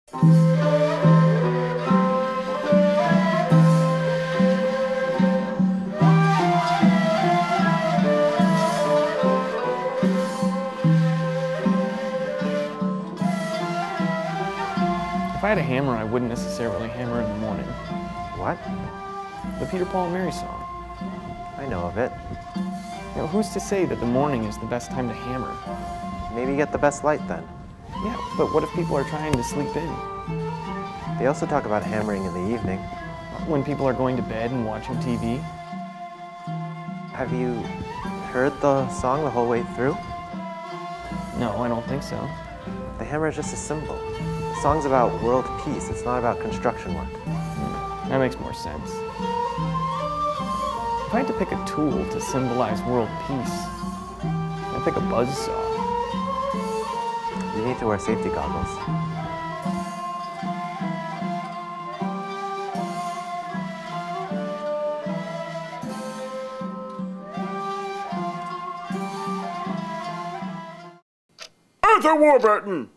If I had a hammer, I wouldn't necessarily hammer in the morning. What? The Peter, Paul, and Mary song. I know of it. You know, who's to say that the morning is the best time to hammer? Maybe get the best light then. Yeah, but what if people are trying to sleep in? They also talk about hammering in the evening. When people are going to bed and watching TV? Have you heard the song the whole way through? No, I don't think so. The hammer is just a symbol. The song's about world peace. It's not about construction work. That makes more sense. If I had to pick a tool to symbolize world peace, I'd pick a buzzsaw. You need to wear safety goggles. Arthur Warburton!